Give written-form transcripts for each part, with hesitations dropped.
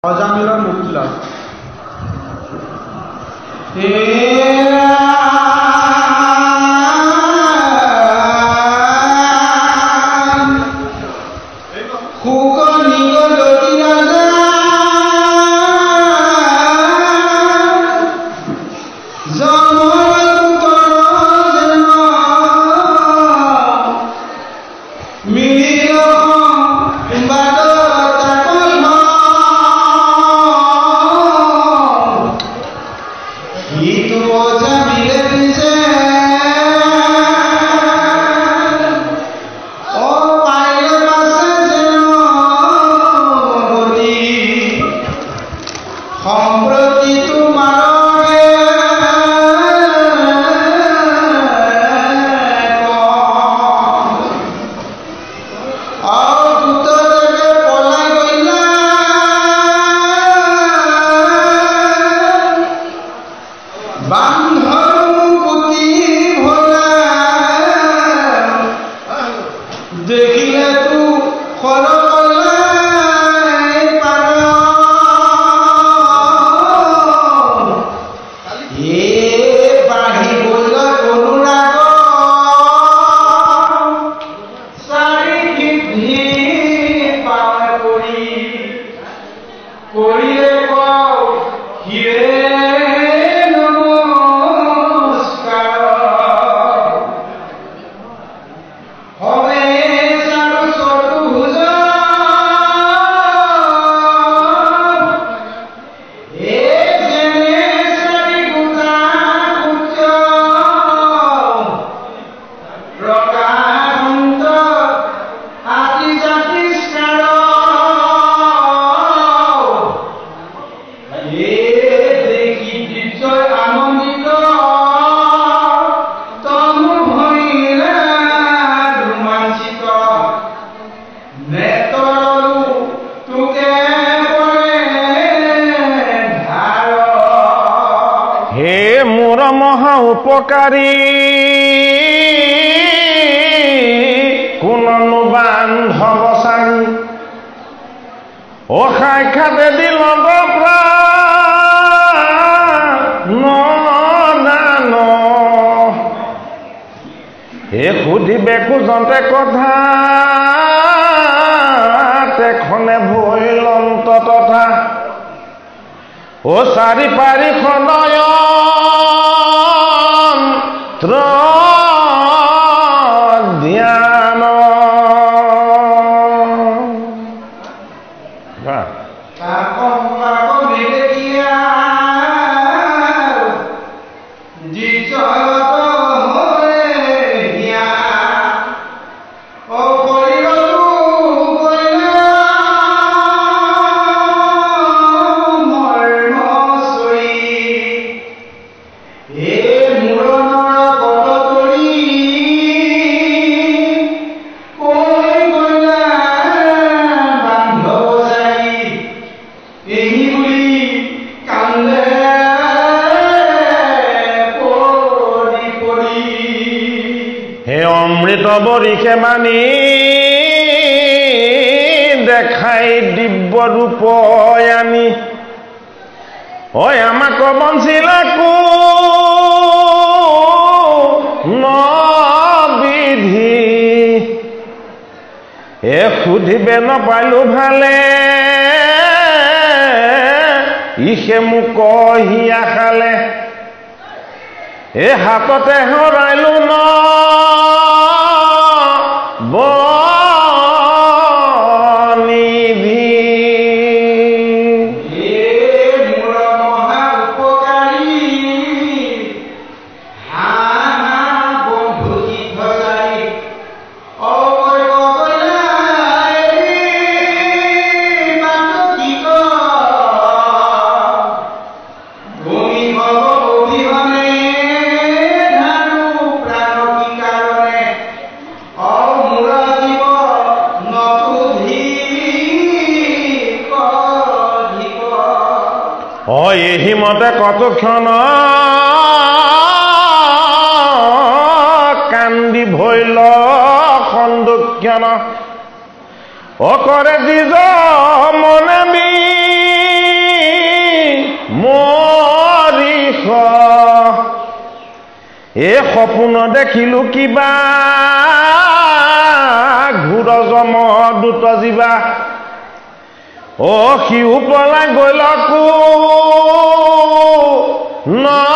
অজামিলাৰ মুক্তি লাভ। উপকাৰী কোননো বান্ধব চাৰি অখাই খাতে দিল নান হে সুধিবে কুজন্তে কথা তেখনে ভৈলন্ত তথা ও চাৰি পাৰি খনয় ধ্যান বৰিষে মানি দেখাই দিব্য ৰূপ আনি ঐ আমাক বঞ্চিলে বিধি সুধিবে নপালো ভালে ইহে মোক হিয়া খালে হাততে হৰাইলো এহি মতে কত ক্ষণ কান্দি ভৈল সন্দুক্ষণ অকৰে দিজ মনে এই সপোন দেখিলো কিবা ঘূৰ যম দুত জীৱা অ সিও পলাই গ'লকো নদীহ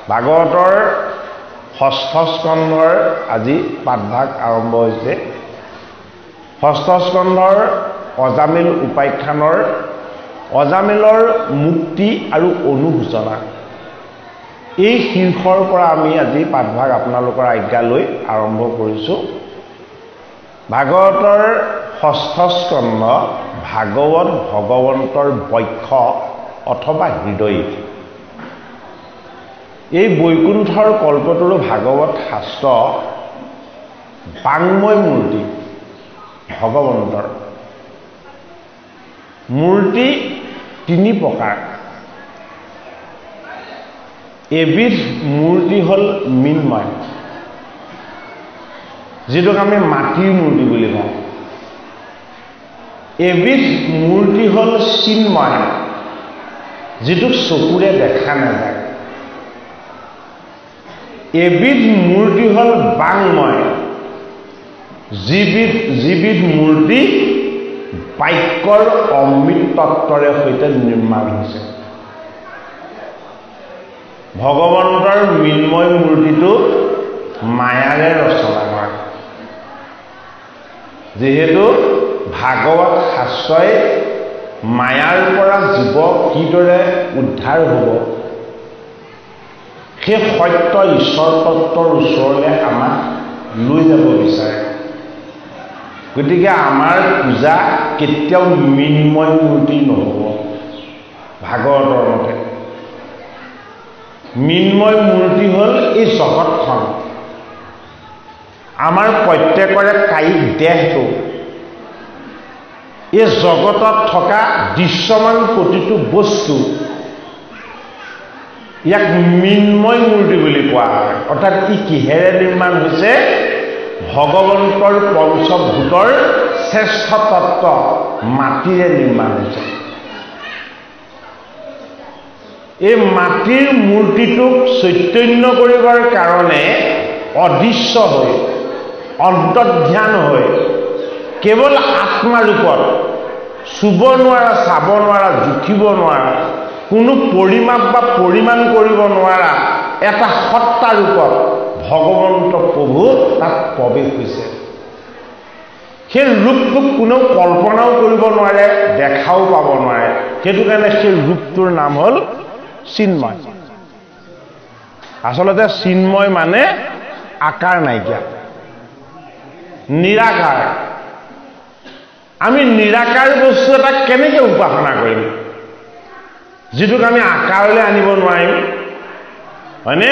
ভাগৱতৰ ষষ্ঠ স্কন্ধৰ আজি পাঠভাগ আৰম্ভ হৈছে ষষ্ঠ স্কন্ধৰ অজামিল উপাখ্যানৰ অজামিলৰ মুক্তি আৰু অনুশোচনা এই শীৰ্ষৰ পৰা আমি আজি পাঠভাগ আপোনালোকৰ আজ্ঞা লৈ আৰম্ভ কৰিছোঁ ভাগৱতৰ ষষ্ঠ স্কন্ধ ভাগৱত ভগৱন্তৰ বক্ষ অথবা হৃদয় এই বৈকুণ্ঠৰ কল্পতৰু ভাগৱত শাস্ত্ৰ বাংময় মূৰ্তি ভগৱন্তৰ মূৰ্তি তিনি প্ৰকাৰ এবিধ মূৰ্তি হ'ল মৃন্ময় যিটোক আমি মাটিৰ মূৰ্তি বুলি কওঁ এবিধ মূৰ্তি হ'ল চিন্ময় যিটোক চকুৰে দেখা নাযায় এবিধ মূৰ্তি হ'ল বাংময় যিবিধ মূৰ্তি বাক্যৰ অমৃত তত্ত্বৰে সৈতে নিৰ্মাণ হৈছে ভগৱন্তৰ মৃন্ময় মূৰ্তিটো মায়াৰে ৰচনা কৰা যিহেতু ভাগৱত শাস্ত্ৰই মায়াৰ পৰা জীৱ কিদৰে উদ্ধাৰ হ'ব সেই সত্য ঈশ্বৰ তত্ত্বৰ ওচৰলৈ আমাক লৈ যাব বিচাৰে গতিকে আমাৰ পূজা কেতিয়াও মৃন্ময় মূৰ্তি নহ'ব ভাগৱতৰ মতে মৃন্ময় মূৰ্তি হ'ল এই জগতখন আমাৰ প্ৰত্যেকৰে কায়িক দেহটো এই জগতত থকা দৃশ্যমান প্ৰতিটো বস্তু ইয়াক মৃন্ময় মূৰ্তি বুলি কোৱা হয় অৰ্থাৎ ই কিহেৰে নিৰ্মাণ হৈছে ভগৱন্তৰ পঞ্চভূতৰ শ্ৰেষ্ঠ তত্ত্ব মাটিৰে নিৰ্মাণ হৈছে এই মাটিৰ মূৰ্তিটোক চৈতন্য কৰিবৰ কাৰণে অদৃশ্য হৈ অন্তৰ্ধান হৈ কেৱল আত্মাৰূপত চুব নোৱাৰা চাব নোৱাৰা জুখিব নোৱাৰা কোনো পৰিমাপ বা পৰিমাণ কৰিব নোৱাৰা এটা সত্তা ৰূপত ভগৱন্ত প্ৰভু তাত প্ৰৱেশ হৈছে সেই ৰূপটোক কোনেও কল্পনাও কৰিব নোৱাৰে দেখাও পাব নোৱাৰে সেইটো কাৰণে সেই ৰূপটোৰ নাম হ'ল চিন্ময় আচলতে চিন্ময় মানে আকাৰ নাইকিয়া নিৰাকাৰ আমি নিৰাকাৰ বস্তু এটা কেনেকৈ উপাসনা কৰিম যিটোক আমি আকাৰলৈ আনিব নোৱাৰিম হয়নে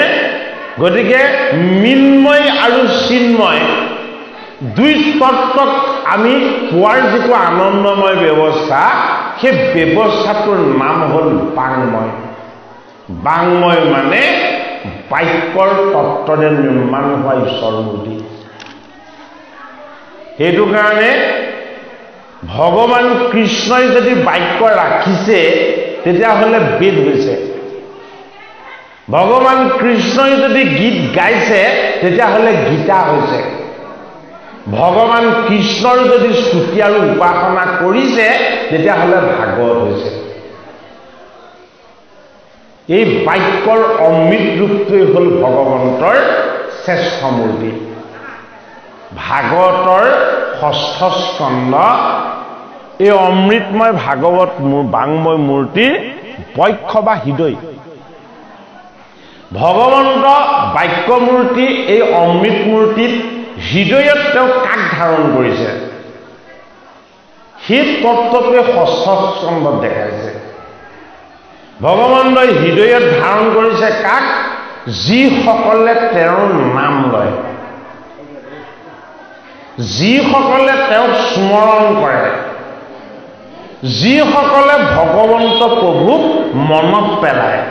গতিকে মৃন্ময় আৰু চিন্ময় দুই তত্ত্বক আমি পোৱাৰ যিটো আনন্দময় ব্যৱস্থা সেই ব্যৱস্থাটোৰ নাম হ'ল বাংময় বাংময় মানে বাক্যৰ তত্ত্বৰে নিৰ্মাণ হোৱা ঈশ্বৰ মূৰ্তি সেইটো কাৰণে ভগৱান কৃষ্ণই যদি বাক্য ৰাখিছে তেতিয়াহ'লে বেদ হৈছে ভগৱান কৃষ্ণই যদি গীত গাইছে তেতিয়াহ'লে গীতা হৈছে ভগৱান কৃষ্ণৰ যদি স্তুতি আৰু উপাসনা কৰিছে তেতিয়াহ'লে ভাগৱত হৈছে এই বাক্যৰ অমৃত ৰূপটোৱেই হ'ল ভগৱন্তৰ শ্ৰেষ্ঠ মূৰ্তি ভাগৱতৰ ষষ্ঠ স্কন্ধ এই অমৃতময় ভাগৱত বাংময় মূৰ্তিৰ বক্ষ বা হৃদয় ভগৱন্ত বাক্য মূৰ্তি এই অমৃত মূৰ্তিত হৃদয়ত তেওঁ কাক ধাৰণ কৰিছে সেই তত্ত্বটোৱে ষষ্ঠ স্কন্ধত দেখাইছে ভগৱন্তই হৃদয়ত ধাৰণ কৰিছে কাক যিসকলে তেওঁৰ নাম লয় যিসকলে তেওঁক স্মৰণ কৰে যিসকলে ভগৱন্ত প্ৰভুক মনত পেলায়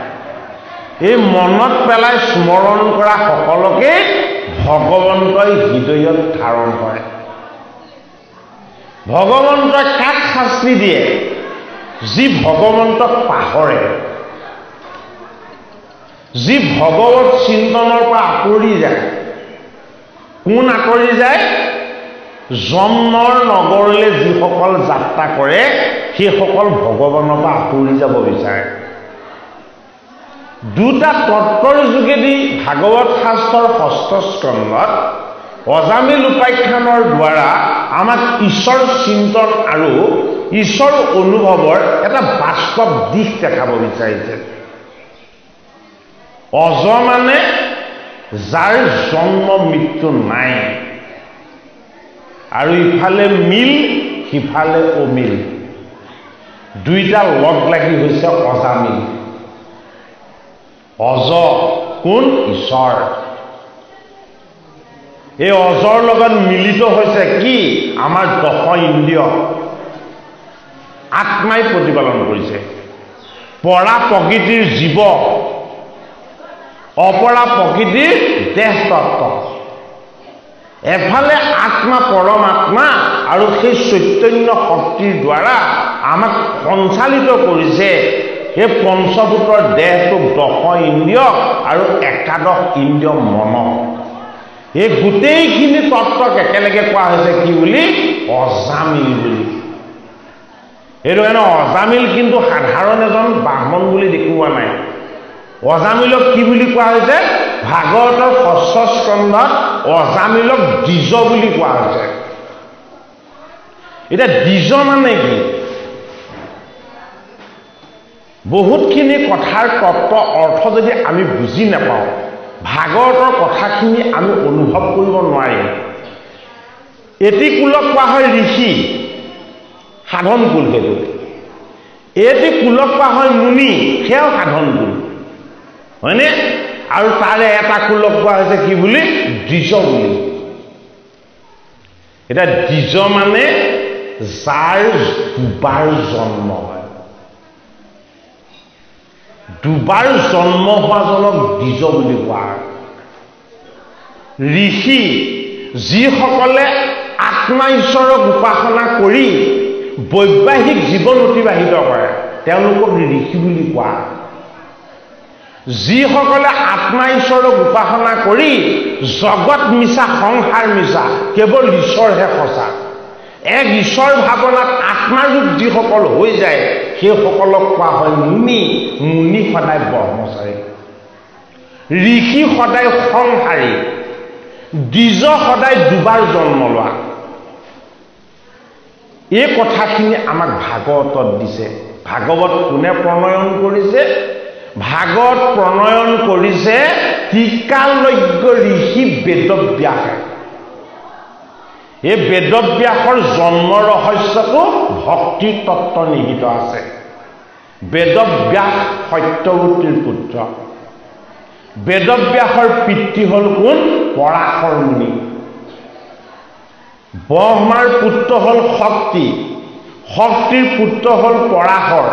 এই মনত পেলাই স্মৰণ কৰা সকলকে ভগৱন্তই হৃদয়ত ধাৰণ কৰে ভগৱন্তই কাক শাস্তি দিয়ে যি ভগৱন্তক পাহৰে, যি ভগৱত চিন্তনৰ পৰা আঁতৰি যায়। কোন আঁতৰি যায়? যমনৰ নগৰলৈ যিসকল যাত্ৰা কৰে সেইসকল ভগৱানৰ পৰা আঁতৰি যাব বিচাৰে। দুটা তত্বৰ যোগেদি ভাগৱত শাস্ত্ৰৰ ৬ষ্ঠ স্কন্ধত অজামিল উপাখ্যানৰ দ্বাৰা আমাক ঈশ্বৰ চিন্তন আৰু ঈশ্বৰ অনুভৱৰ এটা বাস্তৱ দিশ দেখাব বিচাৰিছে। অজ মানে যাৰ জন্ম মৃত্যু নাই, আৰু ইফালে মিল সিফালে অমিল, দুইটা লগ লাগি হৈছে অজামিল। অজ কোন? ঈশ্বৰ। এই অজৰ লগত মিলিত হৈছে কি? আমাৰ 10 ইন্দ্ৰিয়। আত্মাই প্ৰতিপালন কৰিছে। পৰা প্ৰকৃতিৰ জীৱ, অপৰা প্ৰকৃতিৰ দেহ তত্ত্ব। এফালে আত্মা পৰমাত্মা আৰু সেই চৈতন্য শক্তিৰ দ্বাৰা আমাক সঞ্চালিত কৰিছে এই পঞ্চভূতৰ দেহটোক 10 ইন্দ্ৰিয় আৰু 11 ইন্দ্ৰিয় মন। এই গোটেইখিনি তত্ত্বক একেলগে কোৱা হৈছে কি বুলি? অজামিল বুলি। এইটো অজামিল কিন্তু সাধাৰণ এজন ব্ৰাহ্মণ বুলি দেখুওৱা নাই। অজামিলক কি বুলি কোৱা হৈছে? ভাগৱতৰ ৬ষ্ঠ স্কন্ধত অজামিলক দ্বিজ বুলি কোৱা হৈছে। এতিয়া দ্বিজ মানে কি? বহুতখিনি কথাৰ তত্ত্ব অৰ্থ যদি আমি বুজি নাপাওঁ, ভাগৱতৰ কথাখিনি আমি অনুভৱ কৰিব নোৱাৰিম। এটি কুলক কোৱা হয় ঋষি, সাধন কুল। সেইটো এটি কুলক কোৱা হয় মুনি, সেয়াও সাধন কুল, হয়নে? আৰু তাৰে এটা কুলক কোৱা হৈছে কি বুলি? দ্বিজ বুলি। এতিয়া দ্বিজ মানে যাৰ দুবাৰ জন্ম হয়। দুবাৰ জন্ম হোৱাজনক দ্বিজ বুলি কোৱা হয়। ঋষি যিসকলে আত্মা ঈশ্বৰক উপাসনা কৰি বৈবাহিক জীৱন অতিবাহিত কৰে তেওঁলোকক ঋষি বুলি কোৱা হয়। যিসকলে আত্মা ঈশ্বৰক উপাসনা কৰি জগত মিছা, সংসাৰ মিছা, কেৱল ঈশ্বৰহে সঁচা, এক ঈশ্বৰ ভাৱনাত আত্মাৰূপ যিসকল হৈ যায় সেইসকলক কোৱা হয় মুনি। মুনি সদায় ব্ৰহ্মচাৰী, ঋষি সদায় সংসাৰী, দ্বিজ সদায় দুবাৰ জন্ম লোৱা। এই কথাখিনি আমাক ভাগৱতত দিছে। ভাগৱত কোনে প্ৰণয়ন কৰিছে? ভাগৱত প্ৰণয়ন কৰিছে ত্ৰিকালজ্ঞ ঋষি বেদব্যাসে। এই বেদব্যাসৰ জন্ম ৰহস্যটো ভক্তি তত্ত্ব নিহিত আছে। বেদব্যাস সত্যৱতীৰ পুত্ৰ। বেদব্যাসৰ পিতৃ হ'ল কোন? পৰাশৰ মুনি। ব্ৰহ্মাৰ পুত্ৰ হ'ল শক্তি, শক্তিৰ পুত্ৰ হ'ল পৰাশৰ,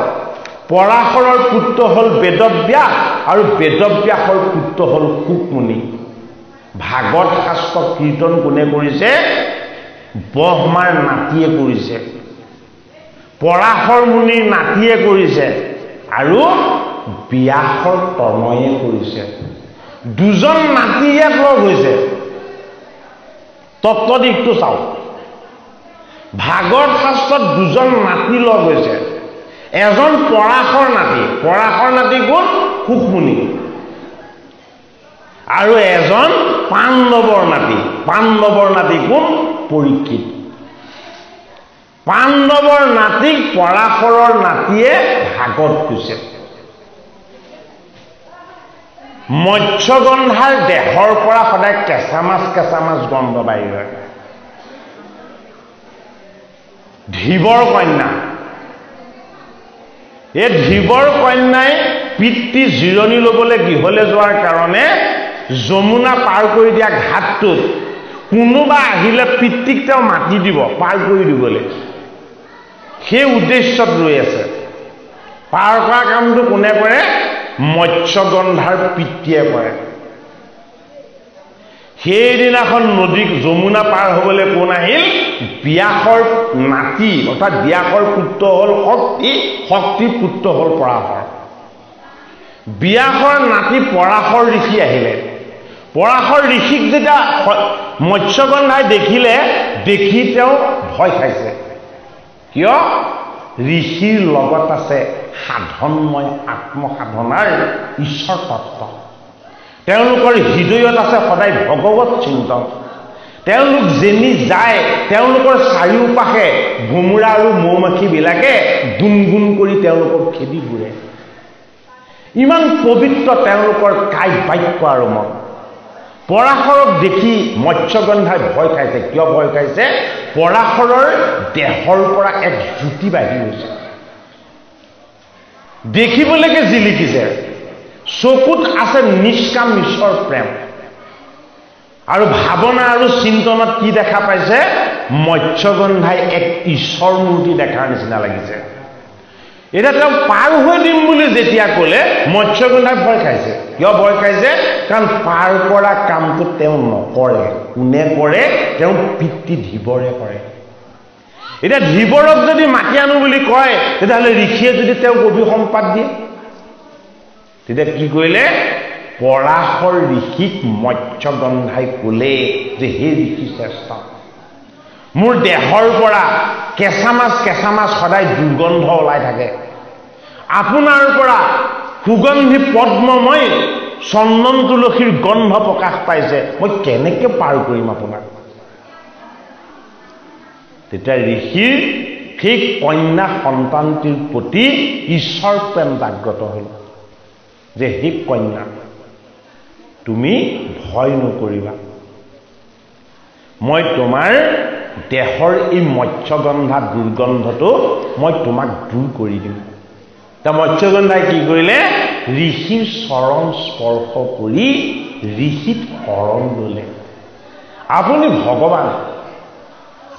পৰাশৰৰ পুত্ৰ হ'ল বেদব্যাস, আৰু বেদব্যাসৰ পুত্ৰ হ'ল শুকমুনি। ভাগৱত শাস্ত্ৰ কীৰ্তন কোনে কৰিছে? ব্ৰহ্মাৰ নাতিয়ে কৰিছে, পৰাশৰ মুনিৰ নাতিয়ে কৰিছে, আৰু ব্যাসৰ তনয়ে কৰিছে। দুজন নাতি ইয়াত লগ হৈছে। তত্ত্ব দিশটো চাওক। ভাগৱত শাস্ত্ৰত দুজন নাতি লগ হৈছে। এজন পৰাশৰ নাতি, পৰাশৰ নাতি কোন? শুকমুনি। আৰু এজন পাণ্ডৱৰ নাতি, পাণ্ডৱৰ নাতি কোন? পৰীক্ষিত। পাণ্ডৱৰ নাতিক পৰাশৰৰ নাতিয়ে ভাগত কৈছে। মৎস্যগন্ধাৰ দেহৰ পৰা সদায় কেঁচা মাছ গন্ধ বাহিৰ হয়। ধীবৰ কন্যা, এই ধীবৰ কন্যাই পিতৃ জিৰণি ল'বলৈ গৃহলৈ যোৱাৰ কাৰণে যমুনা পাৰ কৰি দিয়া ঘাটটোত কোনোবা আহিলে পিতৃক তেওঁ মাতি দিব পাৰ কৰি দিবলৈ। সেই উদ্দেশ্যত ৰৈ আছে। পাৰ কৰা কামটো কোনে কৰে? মৎস্যগন্ধাৰ পিতৃয়ে কৰে। সেইদিনাখন নদী যমুনা পাৰ হ'বলৈ কোন আহিল? ব্যাসৰ নাতি অৰ্থাৎ ব্যাসৰ পুত্ৰ হ'ল শক্তি, শক্তিৰ পুত্ৰ হ'ল পৰাশৰ। ব্যাসৰ নাতি পৰাশৰ ঋষি আহিলে। পৰাশৰ ঋষিক যেতিয়া মৎস্যগন্ধাই দেখিলে, দেখি তেওঁ ভয় খাইছে। কিয়? ঋষিৰ লগত আছে সাধনময় আত্মসাধনাৰ ঈশ্বৰ তত্ত্ব। তেওঁলোকৰ হৃদয়ত আছে সদায় ভগৱত চিন্তন। তেওঁলোক যেনি যায় তেওঁলোকৰ চাৰিওপাশে ভোমোৰা আৰু মৌমাখিবিলাকে গুণগুণ কৰি তেওঁলোকক খেদি ফুৰে। ইমান পবিত্ৰ তেওঁলোকৰ কায় বাক্য আৰু মন। পৰাশৰক দেখি মৎস্যগন্ধাই ভয় খাইছে। কিয় ভয় খাইছে? পৰাশৰৰ দেহৰ পৰা এক জ্যোতি বাঢ়ি গৈছে। দেখিবলৈকে জিলিকিছে, চকুত আছে নিষ্কাম ঈশ্বৰ প্ৰেম। আৰু ভাৱনা আৰু চিন্তনত কি দেখা পাইছে? মৎস্যগন্ধাই এক ঈশ্বৰ মূৰ্তি দেখাৰ নিচিনা লাগিছে। এতিয়া তেওঁ পাৰ হৈ দিম বুলি যেতিয়া ক'লে, মৎস্যগন্ধাই ভয় খাইছে। কিয় ভয় খাইছে? কাৰণ পাৰ কৰা কামটো তেওঁ নকৰে। কোনে কৰে? তেওঁ পিতৃ ধীবৰে কৰে। এতিয়া ধীবৰক যদি মাতি আনো বুলি কয়, তেতিয়াহ'লে ঋষিয়ে যদি তেওঁক অভিসম্পাত দিয়ে, তেতিয়া কি কৰিলে? পৰাশৰ ঋষিক মৎস্যগন্ধাই ক'লে যে হে ঋষি শ্ৰেষ্ঠ, মোৰ দেহৰ পৰা কেঁচা মাছ সদায় দুৰ্গন্ধ ওলাই থাকে। আপোনাৰ পৰা সুগন্ধি পদ্মময় চন্দন তুলসীৰ গন্ধ প্ৰকাশ পাইছে। মই কেনেকৈ পাৰ কৰিম আপোনাক? তেতিয়া ঋষিৰ সেই কন্যা সন্তানটিৰ প্ৰতি ঈশ্বৰ প্ৰেম জাগ্ৰত হ'ল যে হে কন্যা, তুমি ভয় নকৰিবা, মই তোমাৰ দেহৰ এই মৎস্যগন্ধা দুৰ্গন্ধটো মই তোমাক দূৰ কৰি দিম। তা মৎস্যগন্ধাই কি কৰিলে? ঋষিৰ চৰণ স্পৰ্শ কৰি ঋষিক শৰণ ল'লে। আপুনি ভগৱান,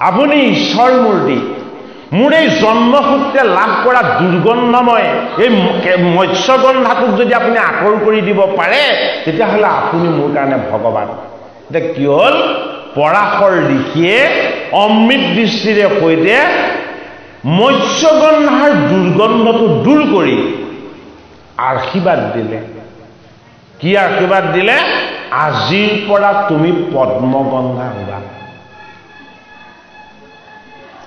আপুনি ঈশ্বৰ মূৰ্তি, মোৰ এই জন্মসূত্ৰে লাভ কৰা দুৰ্গন্ধময় এই মৎস্যগন্ধাটোক যদি আপুনি আঁতৰ কৰি দিব পাৰে, তেতিয়াহ'লে আপুনি মোৰ কাৰণে ভগৱান। এতিয়া কি হ'ল? পৰাশৰ ঋষিয়ে অমৃত দৃষ্টিৰে সৈতে মৎস্যগন্ধাৰ দুৰ্গন্ধটো দূৰ কৰি আশীৰ্বাদ দিলে। কি আশীৰ্বাদ দিলে? আজিৰ পৰা তুমি পদ্মগন্ধা হ'বা।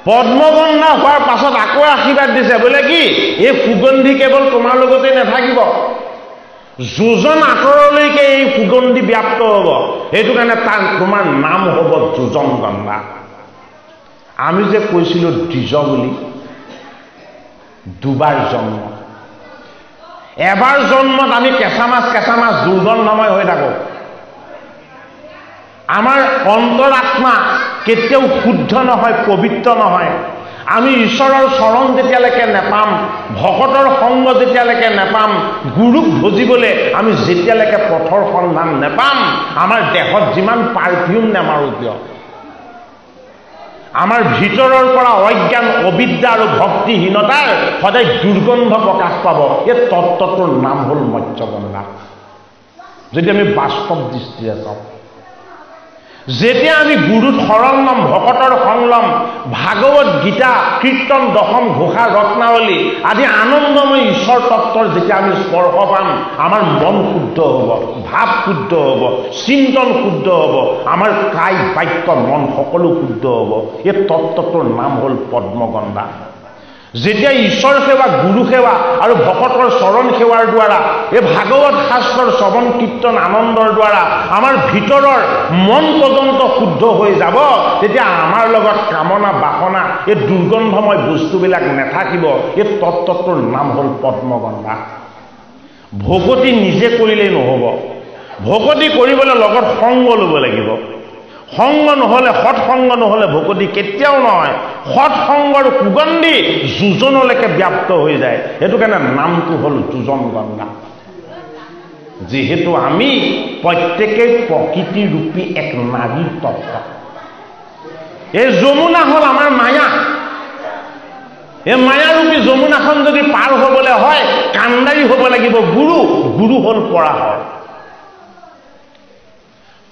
পদ্মগন্ধা হোৱাৰ পাছত আকৌ আশীৰ্বাদ দিছে, বোলে কি এই সুগন্ধি কেৱল তোমাৰ লগতে নাথাকিব, যোজন আঁতৰলৈকে এই সুগন্ধি ব্যাপ্ত হ'ব। সেইটো কাৰণে তোমাৰ নাম হ'ব যোজন গন্ধা। আমি যে কৈছিলোঁ দ্বিজ বুলি, দুবাৰ জন্ম। এবাৰ জন্মত আমি কেঁচা মাছ দুৰ্গন্ধময় হৈ থাকোঁ। আমাৰ অন্তৰাত্মা কেতিয়াও শুদ্ধ নহয়, পবিত্ৰ নহয়। আমি ঈশ্বৰৰ চৰণ যেতিয়ালৈকে নেপাম, ভকতৰ সংগ যেতিয়ালৈকে নেপাম, গুৰুক ভজিবলৈ আমি যেতিয়ালৈকে পথৰ সন্ধান নেপাম, আমাৰ দেহত যিমান পাৰফিউম নেমাৰোঁ কিয়, আমাৰ ভিতৰৰ পৰা অজ্ঞান, অবিদ্যা আৰু ভক্তিহীনতাৰ সদায় দুৰ্গন্ধ প্ৰকাশ পাব। এই তত্ত্বটোৰ নাম হ'ল মৎস্যগন্ধা। যদি আমি বাস্তৱ দৃষ্টিৰে চাওঁ, যেতিয়া আমি গুৰুত শৰণ ল'ম, ভকতৰ সং ল'ম, ভাগৱত গীতা, কীৰ্তন, দশম ঘোষা, ৰত্নাৱলী আদি আনন্দময় ঈশ্বৰ তত্ত্বৰ যেতিয়া আমি স্পৰ্শ পাম, আমাৰ মন শুদ্ধ হ'ব, ভাৱ শুদ্ধ হ'ব, চিন্তন শুদ্ধ হ'ব, আমাৰ কায় বাক্য মন সকলো শুদ্ধ হ'ব। এই তত্ত্বটোৰ নাম হ'ল পদ্মগন্ধা। যেতিয়া ঈশ্বৰ সেৱা, গুৰু সেৱা আৰু ভকতৰ চৰণ সেৱাৰ দ্বাৰা, এই ভাগৱত শাস্ত্ৰৰ শ্ৰৱণ কীৰ্তন আনন্দৰ দ্বাৰা আমাৰ ভিতৰৰ মন পৰ্যন্ত শুদ্ধ হৈ যাব, তেতিয়া আমাৰ লগত কামনা বাসনা এই দুৰ্গন্ধময় বস্তুবিলাক নাথাকিব। এই তত্ত্বটোৰ নাম হ'ল পদ্মগন্ধা। ভকতি নিজে কৰিলেই নহ'ব, ভকতি কৰিবলৈ লগত সংগ ল'ব লাগিব। সংগ নহ'লে, সৎসংগ নহ'লে ভকতি কেতিয়াও নহয়। সৎসংগৰ সুগন্ধি যোজনলৈকে ব্যাপ্ত হৈ যায়। সেইটো কাৰণে নামটো হ'ল যোজন গন্ধা। যিহেতু আমি প্ৰত্যেকেই প্ৰকৃতিৰূপী এক নাৰীৰ তত্ত্ব। এই যমুনা হ'ল আমাৰ মায়া। এই মায়াৰূপী যমুনাখন যদি পাৰ হ'বলৈ হয়, কাণ্ডাৰী হ'ব লাগিব গুৰু। গুৰু হ'ল পৰাশৰ।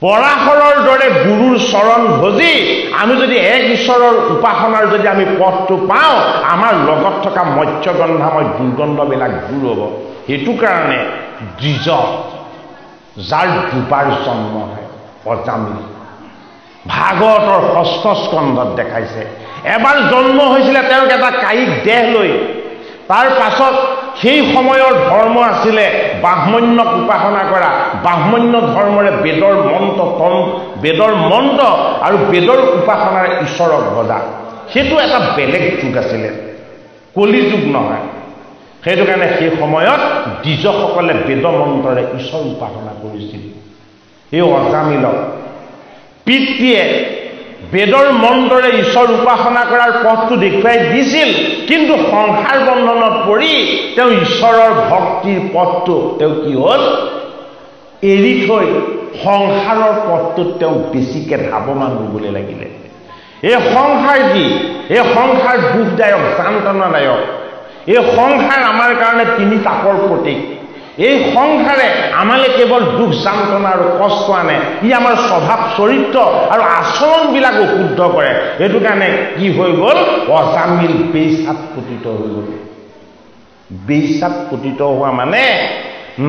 পৰাশৰৰ দৰে গুৰুৰ চৰণ ভজি আমি যদি এক ঈশ্বৰৰ উপাসনাৰ যদি আমি পথটো পাওঁ, আমাৰ লগত থকা মৎস্যগন্ধাময় দুৰ্গন্ধবিলাক দূৰ হ'ব। সেইটো কাৰণে দ্বিজ, যাৰ দুবাৰ জন্ম হয়, অজামিল, ভাগৱতৰ 6ষ্ঠ স্কন্ধত দেখাইছে। এবাৰ জন্ম হৈছিলে তেওঁক এটা কায়িক দেহ লৈ। তাৰ পাছত সেই সময়ৰ ধৰ্ম আছিলে ব্ৰাহ্মণ্যক উপাসনা কৰা, ব্ৰাহ্মণ্য ধৰ্মৰে বেদৰ মন্ত্ৰ আৰু বেদৰ উপাসনাৰ ঈশ্বৰক ভজা। সেইটো এটা বেলেগ যুগ আছিলে, কলি যুগ নহয়। সেইটো কাৰণে সেই সময়ত দ্বিজসকলে বেদ মন্ত্ৰৰে ঈশ্বৰ উপাসনা কৰিছিল। এই অজামিলক পিতৃয়ে বেদৰ মন্ত্ৰৰে ঈশ্বৰ উপাসনা কৰাৰ পথটো দেখুৱাই দিছিল, কিন্তু সংসাৰ বন্ধনত পৰি তেওঁ ঈশ্বৰৰ ভক্তিৰ পথটো তেওঁ কি হ'ল, এৰি থৈ সংসাৰৰ পথটোত তেওঁ বেছিকৈ ধাৱমান হ'বলৈ লাগিলে। এই সংসাৰ কি? এই সংসাৰ দুখদায়ক, যান্ত্ৰণাদায়ক। এই সংসাৰ আমাৰ কাৰণে 3 তাপৰ প্ৰতীক। এই সংসাৰে আমালে কেৱল দুখ, যান্ত্ৰণা আৰু কষ্ট আনে। ই আমাৰ স্বভাৱ, চৰিত্ৰ আৰু আচৰণবিলাক অশুদ্ধ কৰে। সেইটো কাৰণে কি হৈ গ'ল, অজামিল বেইছাত পতিত হৈ গ'ল। বেইছাত পতিত হোৱা মানে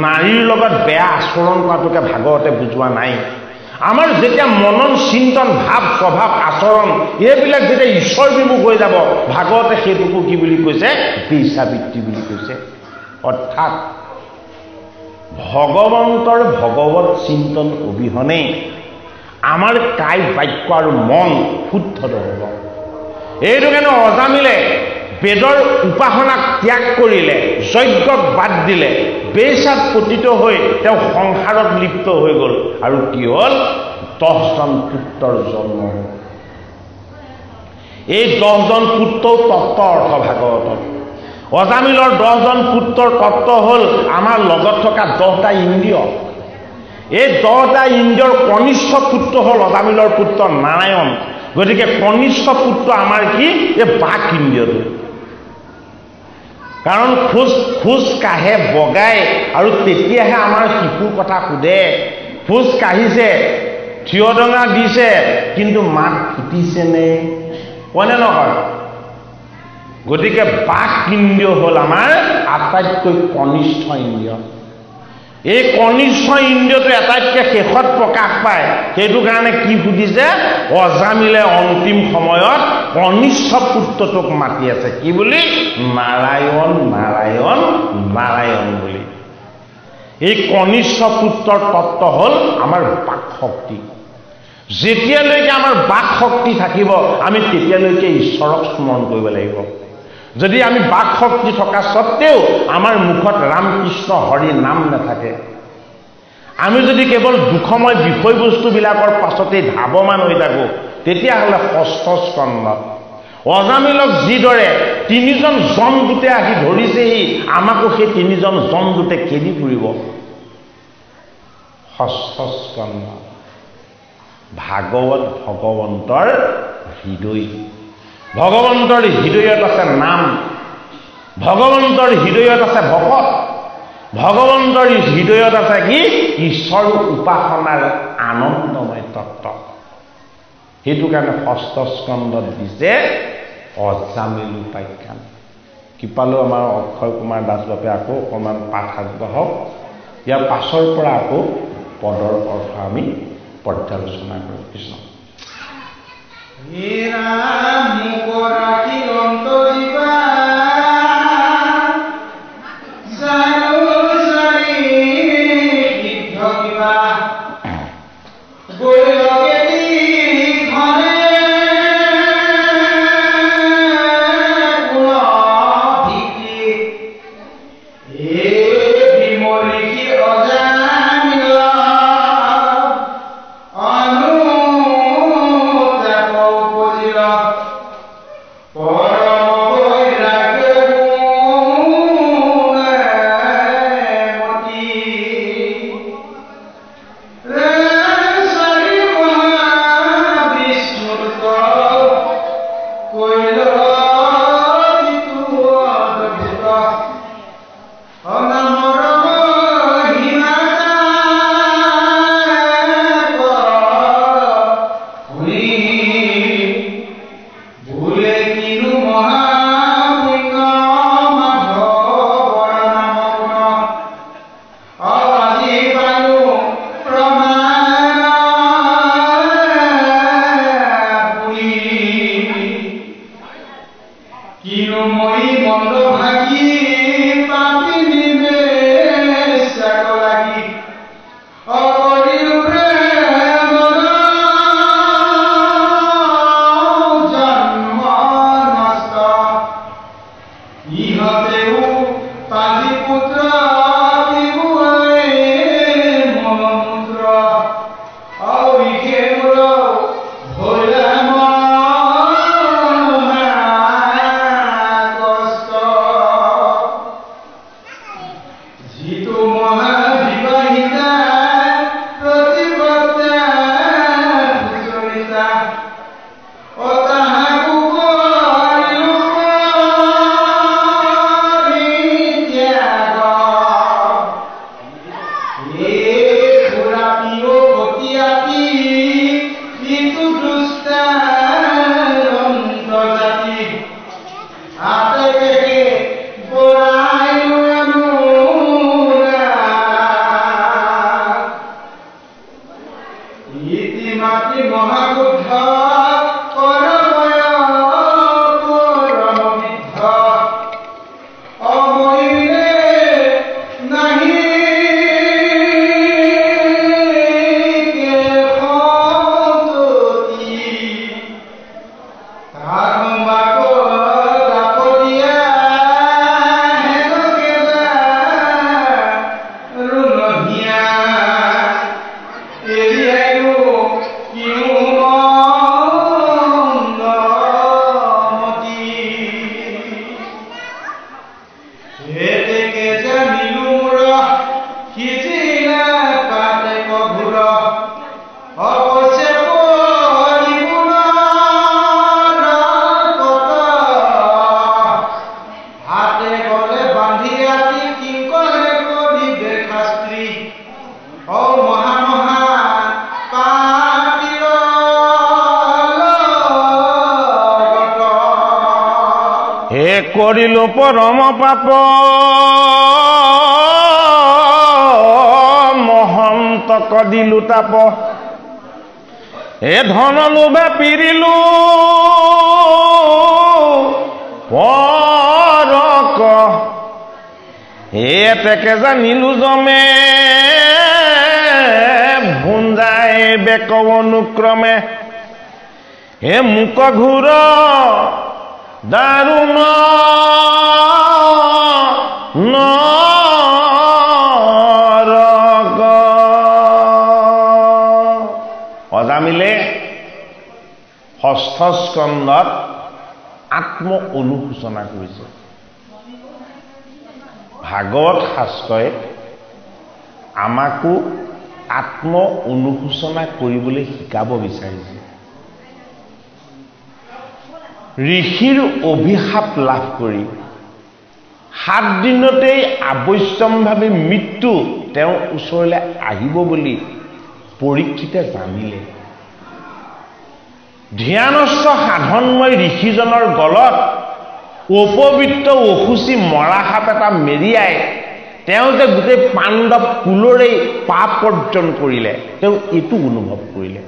নাৰীৰ লগত বেয়া আচৰণ কৰাটোকে ভাগৱতে বুজোৱা নাই। আমাৰ যেতিয়া মনন, চিন্তন, ভাৱ, স্বভাৱ, আচৰণ এইবিলাক যেতিয়া ঈশ্বৰ বিমুখ হৈ যাব, ভাগৱতে সেইটোকো কি বুলি কৈছে, বেইছাবৃত্তি বুলি কৈছে। অৰ্থাৎ ভগৱন্তৰ ভগৱত চিন্তন অবিহনে আমাৰ কায়, বাক্য আৰু মন শুদ্ধ নহ'ব। এইটো কাৰণে অজামিলে বেদৰ উপাসনাক ত্যাগ কৰিলে, যজ্ঞক বাদ দিলে, বেইছাত পতিত হৈ তেওঁ সংসাৰত লিপ্ত হৈ গ'ল। আৰু কি হ'ল, 10জন পুত্ৰৰ জন্ম হ'ল। এই 10জন পুত্ৰও তত্ত্ব অৰ্থ ভাগৱতত। অজামিলৰ 10জন পুত্ৰৰ তত্ত্ব হ'ল আমাৰ লগত থকা 10টা ইন্দ্ৰিয়। এই 10টা ইন্দ্ৰিয়ৰ কনিষ্ঠ পুত্ৰ হ'ল অজামিলৰ পুত্ৰ নাৰায়ণ। গতিকে কনিষ্ঠ পুত্ৰ আমাৰ কি, এই বাক ইন্দ্ৰিয়টো। কাৰণ খোজ কাঢ়ে, বগাই, আৰু তেতিয়াহে আমাৰ শিশুৰ কথা সোধে। খোজ কাঢ়িছে, থিয় ডঙা দিছে, কিন্তু মাত ফুটিছেনে, কয়নে নহয়? গতিকে বাক ইন্দ্ৰিয় হ'ল আমাৰ আটাইতকৈ কনিষ্ঠ ইন্দ্ৰিয়। এই কনিষ্ঠ ইন্দ্ৰিয়টো আটাইতকৈ শেষত প্ৰকাশ পায়। সেইটো কাৰণে কি সুধিছে, অজামিলে অন্তিম সময়ত কনিষ্ঠ পুত্ৰটোক মাতি আছে কি বুলি, নাৰায়ণ নাৰায়ণ নাৰায়ণ বুলি। এই কনিষ্ঠ পুত্ৰৰ তত্ত্ব হ'ল আমাৰ বাক শক্তি। যেতিয়ালৈকে আমাৰ বাক শক্তি থাকিব, আমি তেতিয়ালৈকে ঈশ্বৰক স্মৰণ কৰিব লাগিব। যদি আমি বাক শক্তি থকা সত্ত্বেও আমাৰ মুখত ৰাম কৃষ্ণ হৰি নাম নাথাকে, আমি যদি কেৱল দুখময় বিষয়বস্তুবিলাকৰ পাছতেই ধাৱমান হৈ থাকোঁ, তেতিয়াহ'লে 6ষ্ঠ স্কন্ধত অজামিলক যিদৰে 3জন জমদূতে আহি ধৰিছেহি, আমাকো সেই 3জন জমদূতে খেদি ফুৰিব। 6ষ্ঠ স্কন্ধ ভাগৱত ভগৱন্তৰ হৃদয়। ভগৱন্তৰ হৃদয়ত আছে নাম, ভগৱন্তৰ হৃদয়ত আছে ভকত, ভগৱন্তৰ হৃদয়ত আছে কি, ঈশ্বৰ উপাসনাৰ আনন্দময় তত্ত্ব। সেইটো কাৰণে 6ষ্ঠ স্কন্ধত দিছে অজামিল উপাখ্যান। কৃপালু আমাৰ অক্ষয় কুমাৰ দাস বাপে আকৌ অকণমান পাঠ আগবঢ়াওক। ইয়াৰ পাছৰ পৰা আকৌ পদৰ অৰ্থ আমি পৰ্যালোচনা কৰোঁ। কৃষ্ণ কিনো মই মন্দ ভাগি পাপি নিবেশ লাগি অকৰিলো প্ৰেমৰ জন্ম নষ্ট ইহঁতেও পালি পুত্ৰ কৰিলো পৰম পাপ মহন্তক দিলো তাপ এ ধন লোভে পিৰিলো পৰক এতেকে জানিলো জমে ভুঞ্জাই বেক অনুক্ৰমে এ মুক ঘূৰ দাৰুণ নৰক অজামিলে ষষ্ঠ স্কন্ধত আত্ম অনুশোচনা কৰিছে। ভাগৱত শাস্ত্ৰই আমাকো আত্ম অনুশোচনা কৰিবলৈ শিকাব বিচাৰিছে। ঋষিৰ অভিশাপ লাভ কৰি 7 দিনতেই আৱশ্যমভাৱে মৃত্যু তেওঁৰ ওচৰলৈ আহিব বুলি পৰীক্ষিতে জানিলে। ধ্যানস্থ সাধনময় ঋষিজনৰ গলত অপবিত্ৰ অসুচি মৰা সাপ এটা মেৰিয়াই তেওঁ যে গোটেই পাণ্ডৱ কুলৰেই পাপ অৰ্জন কৰিলে, তেওঁ এইটো অনুভৱ কৰিলে।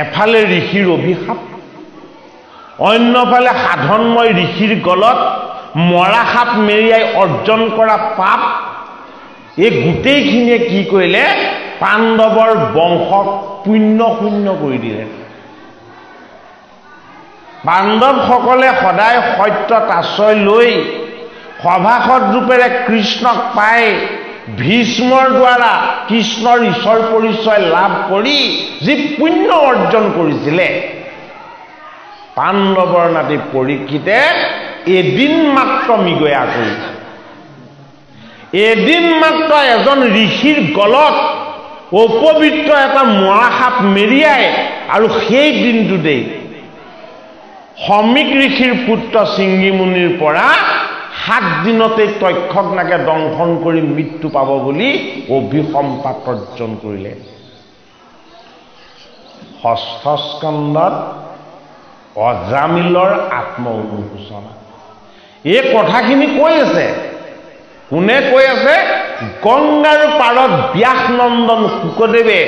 এফালে ঋষিৰ অভিশাপ, অন্যফালে সাধনময় ঋষিৰ গলত মৰা সাপ মেৰিয়াই অৰ্জন কৰা পাপ, এই গোটেইখিনিয়ে কি কৰিলে? পাণ্ডৱৰ বংশক পুণ্য শূন্য কৰি দিলে। পাণ্ডৱসকলে সদায় সত্যত আশ্ৰয় লৈ সভাসদ ৰূপেৰে কৃষ্ণক পাই ভীষ্মৰ দ্বাৰা কৃষ্ণৰ ঈশ্বৰ পৰিচয় লাভ কৰি যি পুণ্য অৰ্জন কৰিছিলে, পাণ্ডৱৰ নাতি পৰীক্ষিতে এদিন মাত্ৰ মৃগয়া কৰিছে। এদিন মাত্ৰ এজন ঋষিৰ গলত অপবিত্ৰ এটা মৰা সাপ মেৰিয়াই আৰু সেই দিনটোতেই সমীক ঋষিৰ পুত্ৰ শৃংগী মুনিৰ পৰা 7 দিনতে তক্ষকনাকে দংশন কৰি মৃত্যু পাব বুলি অভিসম্পাত অৰ্জন কৰিলে। ষষ্ঠ স্কন্ধত অজামিলৰ আত্ম অনুশোচনা এই কথাখিনি কৈ আছে। কোনে কৈ আছে? গংগাৰ পাৰত ব্যাসনন্দন শুকদেৱে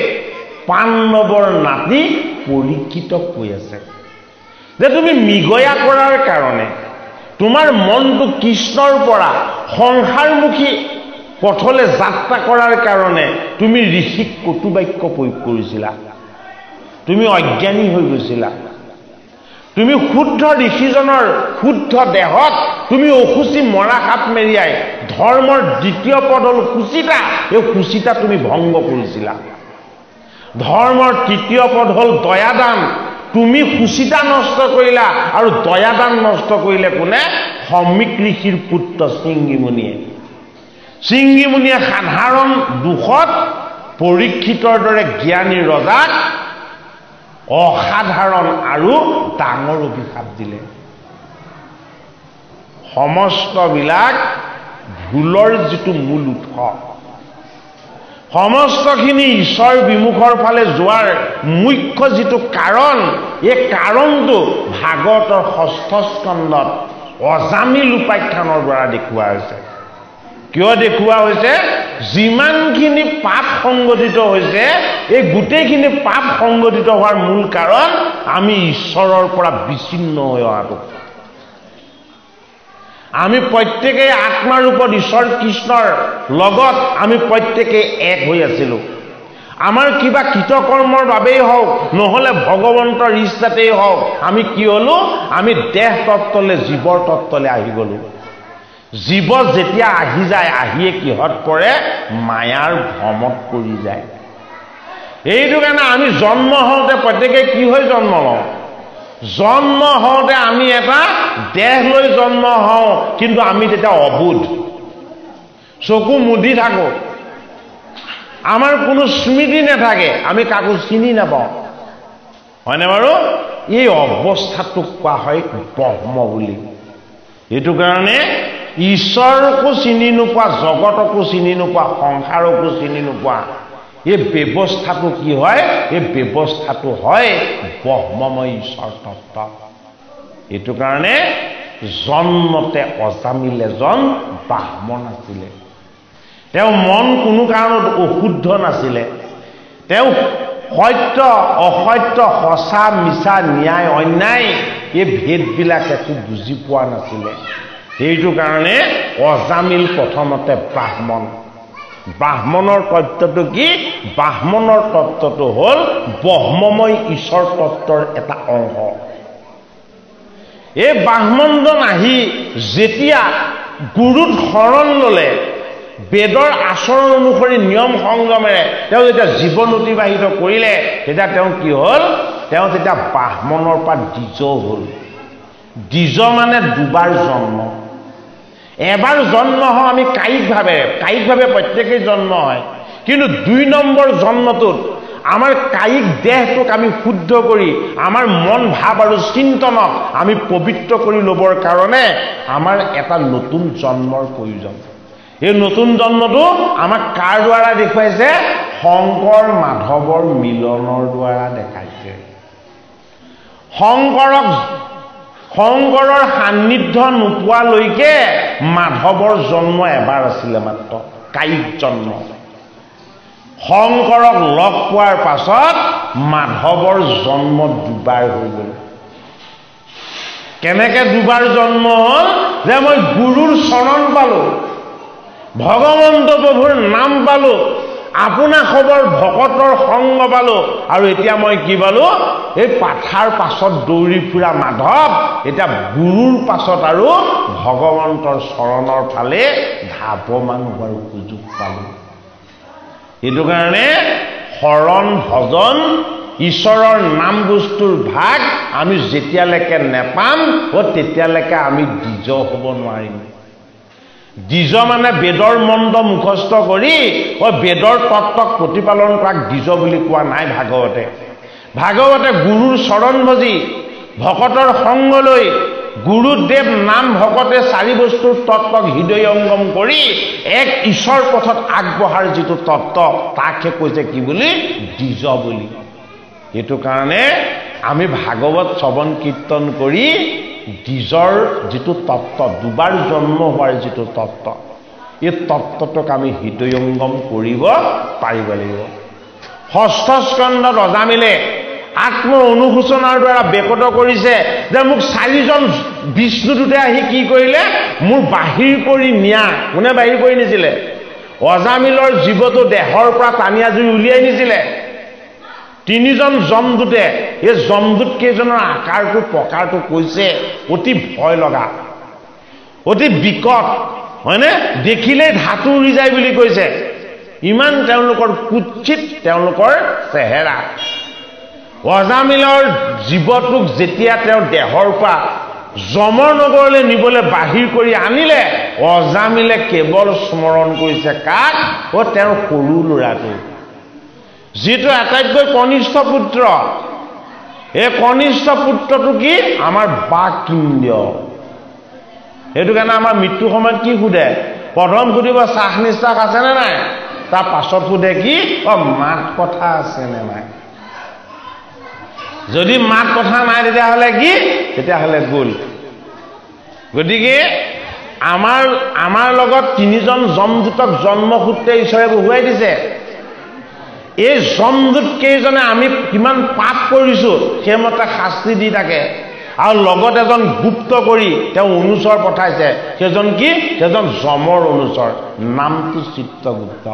পাণ্ডৱৰ নাতি পৰীক্ষিতক কৈ আছে যে তুমি মৃগয়া কৰাৰ কাৰণে তোমাৰ মনটো কৃষ্ণৰ পৰা সংসাৰমুখী পথলে যাত্ৰা কৰাৰ কাৰণে তুমি ঋষিক কটুবাক্য প্ৰয়োগ কৰিছিলা, তুমি অজ্ঞানী হৈ গৈছিলা, তুমি শুদ্ধ ঋষিজনৰ শুদ্ধ দেহত তুমি অসুচি মৰা সাপ মেৰিয়াই ধৰ্মৰ দ্বিতীয় পদ হল কুচিতা, এই কুচিতা তুমি ভংগ কৰিছিলা। ধৰ্মৰ তৃতীয় পদ হল দয়াদান, তুমি কুচিতা নষ্ট কৰিলা আৰু দয়াদান নষ্ট কৰিলে কোনে? সমীক ঋষিৰ পুত্ৰ শৃংগীমুনিয়ে। শৃংগীমুনিয়ে সাধাৰণ দুখত পৰীক্ষিতৰ দৰে জ্ঞানী ৰজাক অসাধাৰণ আৰু ডাঙৰ অভিশাপ দিলে। সমস্তবিলাক ভুলৰ যিটো মূল উৎস, সমস্তখিনি ঈশ্বৰ বিমুখৰ ফালে যোৱাৰ মুখ্য যিটো কাৰণ, এই কাৰণটো ভাগৱতৰ ৬ষ্ঠ স্কন্ধত অজামিল উপাখ্যানৰ দ্বাৰা দেখুওৱা হৈছে। কিয় দেখুওৱা হৈছে? যিমানখিনি পাপ সংগঠিত হৈছে, এই গোটেইখিনি পাপ সংগঠিত হোৱাৰ মূল কাৰণ আমি ঈশ্বৰৰ পৰা বিচ্ছিন্ন হৈ অহাটো। আমি প্ৰত্যেকেই আত্মাৰূপত ঈশ্বৰ কৃষ্ণৰ লগত আমি প্ৰত্যেকেই এক হৈ আছিলোঁ। আমাৰ কিবা কৃতকৰ্মৰ বাবেই হওক, নহ'লে ভগৱন্তৰ ইচ্ছাতেই হওক, আমি কি হ'লোঁ? আমি দেহ তত্ত্বলৈ, জীৱৰ তত্ত্বলৈ আহি গ'লোঁ। জীৱ যেতিয়া আহি যায়, আহিয়ে কিহত পৰে? মায়াৰ ভ্ৰমত পৰি যায়। এইটো কাৰণে আমি জন্ম হওঁতে প্ৰত্যেকে কি হৈ জন্ম লওঁ? জন্ম হওঁতে আমি এটা দেহ লৈ জন্ম হওঁ, কিন্তু আমি তেতিয়া অবোধ, চকু মুদি থাকোঁ, আমাৰ কোনো স্মৃতি নাথাকে, আমি কাকো চিনি নাপাওঁ, হয়নে বাৰু? এই অৱস্থাটোক কোৱা হয় ব্ৰহ্ম বুলি। এইটো কাৰণে ঈশ্বৰকো চিনি নোপোৱা, জগতকো চিনি নোপোৱা, সংসাৰকো চিনি নোপোৱা, এই ব্যৱস্থাটো কি হয়? এই ব্যৱস্থাটো হয় ব্ৰহ্মময় ঈশ্বৰ তত্ত্ব। এইটো কাৰণে জন্মতে অজামিল এজন ব্ৰাহ্মণ আছিলে। তেওঁ মন কোনো কাৰণত অশুদ্ধ নাছিলে। তেওঁ সত্য অসত্য, সঁচা মিছা, ন্যায় অন্যায়, এই ভেদবিলাক একো বুজি পোৱা নাছিলে। সেইটো কাৰণে অজামিল প্ৰথমতে ব্ৰাহ্মণ। ব্ৰাহ্মণৰ তত্ত্বটো কি? ব্ৰাহ্মণৰ তত্ত্বটো হ'ল ব্ৰহ্মময় ঈশ্বৰ তত্ত্বৰ এটা অংশ। এই ব্ৰাহ্মণজন আহি যেতিয়া গুৰুত শৰণ ল'লে, বেদৰ আচৰণ অনুসৰি নিয়ম সংযমেৰে তেওঁ যেতিয়া জীৱন অতিবাহিত কৰিলে, তেতিয়া তেওঁ কি হ'ল? তেওঁ তেতিয়া ব্ৰাহ্মণৰ পৰা দ্বিজ হ'ল। দ্বিজ মানে দুবাৰ জন্ম। এবাৰ জন্ম হওঁ আমি কায়িকভাৱে প্ৰত্যেকেই জন্ম হয়, কিন্তু ২ নম্বৰ জন্মটোত আমাৰ কায়িক দেহটোক আমি শুদ্ধ কৰি আমাৰ মন ভাৱ আৰু চিন্তনক আমি পবিত্ৰ কৰি ল'বৰ কাৰণে আমাৰ এটা নতুন জন্মৰ প্ৰয়োজন। এই নতুন জন্মটো আমাক কাৰ দ্বাৰা দেখুৱাইছে? শংকৰ মাধৱৰ মিলনৰ দ্বাৰা দেখাইছে। শংকৰৰ সান্নিধ্য নোপোৱালৈকে মাধৱৰ জন্ম এবাৰ আছিলে মাত্ৰ, কায়িক জন্ম। শংকৰক লগ পোৱাৰ পাছত মাধৱৰ জন্ম দুবাৰ হৈ গ'ল। কেনেকে দুবাৰ জন্ম হ'ল? যে মই গুৰুৰ চৰণ পালোঁ, ভগৱন্ত প্ৰভুৰ নাম পালোঁ, আপোনা খবৰ ভকতৰ সংগ পালোঁ, আৰু এতিয়া মই কি পালোঁ? এই পাঠাৰ পাছত দৌৰি ফুৰা মাধৱ এতিয়া গুৰুৰ পাছত আৰু ভগৱন্তৰ চৰণৰ ফালে ধাৱমান হোৱাৰ সুযোগ পালোঁ। এইটো কাৰণে শৰণ ভজন ঈশ্বৰৰ নাম বস্তুৰ ভাগ আমি যেতিয়ালৈকে নেপাম, তেতিয়ালৈকে আমি দ্বিজ হ'ব নোৱাৰিম। দ্বিজ মানে বেদৰ মন্দ মুখস্থ কৰি বেদৰ তত্ত্বক প্ৰতিপালন কৰাক দ্বিজ বুলি কোৱা নাই ভাগৱতে। ভাগৱতে গুৰুৰ চৰণ ভজি ভকতৰ সংগ লৈ গুৰুদেৱ নাম ভকতে 4 বস্তুৰ তত্ত্বক হৃদয়ংগম কৰি এক ঈশ্বৰ পথত আগবঢ়াৰ যিটো তত্ত্ব, তাকহে কৈছে কি বুলি? দ্বিজ বুলি। এইটো কাৰণে আমি ভাগৱত শ্ৰৱণ কীৰ্তন কৰি দ্বিজৰ যিটো তত্ত্ব, দুবাৰ জন্ম হোৱাৰ যিটো তত্ত্ব, এই তত্ত্বটোক আমি হৃদয়ংগম কৰিব পাৰিব লাগিব। 6ষ্ঠ স্কন্ধত অজামিলে আত্ম অনুশোচনাৰ দ্বাৰা বেকত কৰিছে যে মোক 4জন বিষ্ণুদূতে আহি কি কৰিলে মোৰ বাহিৰ কৰি নিয়া কোনে বাহিৰ কৰি নিছিলে অজামিলৰ জীৱটো দেহৰ পৰা টানি আজুৰি উলিয়াই নিছিলে 3জন যমদূতে এই যমদূত কেইজনৰ আকাৰটো প্ৰকাৰটো কৈছে অতি ভয় লগা অতি বিকট হয়নে দেখিলে ধাতু উৰি যায় বুলি কৈছে ইমান তেওঁলোকৰ কুৎচিত তেওঁলোকৰ চেহেৰা অজামিলৰ জীৱটোক যেতিয়া তেওঁ দেহৰ পৰা যমৰ নগৰলৈ নিবলৈ বাহিৰ কৰি আনিলে অজামিলে কেৱল স্মৰণ কৰিছে কাক ও তেওঁৰ সৰু ল'ৰাটো যিটো আটাইতকৈ কনিষ্ঠ পুত্ৰ এই কনিষ্ঠ পুত্ৰটো কি আমাৰ বাকিন্দ্য এইটো কাৰণে আমাৰ মৃত্যু সময়ত কি সুধে প্ৰথম সুধিব চাহ নিশ্বাস আছে নে নাই তাৰ পাছত সুধে কি মাত কথা আছে নে নাই যদি মাত কথা নাই তেতিয়াহ'লে কি তেতিয়াহ'লে গ'ল গতিকে আমাৰ লগত 3জন যমদূতক জন্মসূত্ৰে ঈশ্বৰে বহুৱাই দিছে এই যমদূত কেইজনে আমি কিমান পাপ কৰিছো সেইমতে শাস্তি দি থাকে আৰু লগত এজন গুপ্ত কৰি তেওঁ অনুচৰ পঠাইছে সেইজন কি সেইজন যমৰ অনুচৰ নামটো চিত্ৰগুপ্ত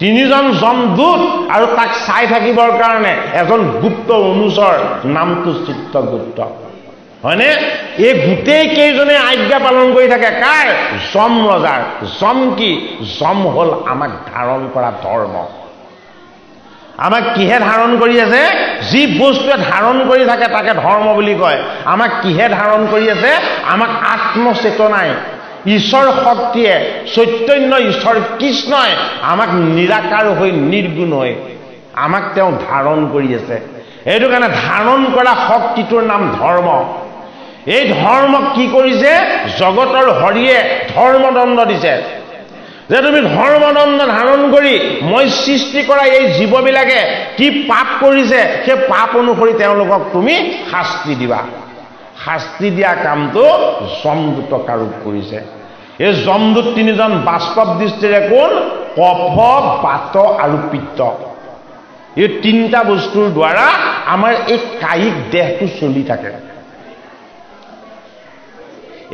3জন যমদূত আৰু তাক চাই থাকিবৰ কাৰণে এজন গুপ্ত অনুচৰ নামটো চিত্ৰগুপ্ত হয়নে এই গোটেই কেইজনে আজ্ঞা পালন কৰি থাকে কাৰ যম ৰজাৰ যম কি যম হল আমাক ধাৰণ কৰা ধৰ্ম আমাক কিহে ধাৰণ কৰি আছে যি বস্তুৱে ধাৰণ কৰি থাকে তাকে ধৰ্ম বুলি কয় আমাক কিহে ধাৰণ কৰি আছে আমাক আত্মচেতনাই ঈশ্বৰ শক্তিয়ে চৈতন্য ঈশ্বৰ কৃষ্ণই আমাক নিৰাকাৰ হৈ নিৰ্গুণ হৈ আমাক তেওঁ ধাৰণ কৰি আছে এইটো কাৰণে ধাৰণ কৰা শক্তিটোৰ নাম ধৰ্ম এই ধৰ্মক কি কৰিছে জগতৰ হৰিয়ে ধৰ্মদণ্ড দিছে যে তুমি ধৰ্মদণ্ড ধাৰণ কৰি মই সৃষ্টি কৰা এই জীৱবিলাকে কি পাপ কৰিছে সেই পাপ অনুসৰি তেওঁলোকক তুমি শাস্তি দিবা শাস্তি দিয়া কামটো যমদূতক আৰোপ কৰিছে এই যমদূত 3জন বাস্তৱ দৃষ্টিৰে কোন কফ বাত আৰু পিত্ত এই 3টা বস্তুৰ দ্বাৰা আমাৰ এই কায়িক দেহটো চলি থাকে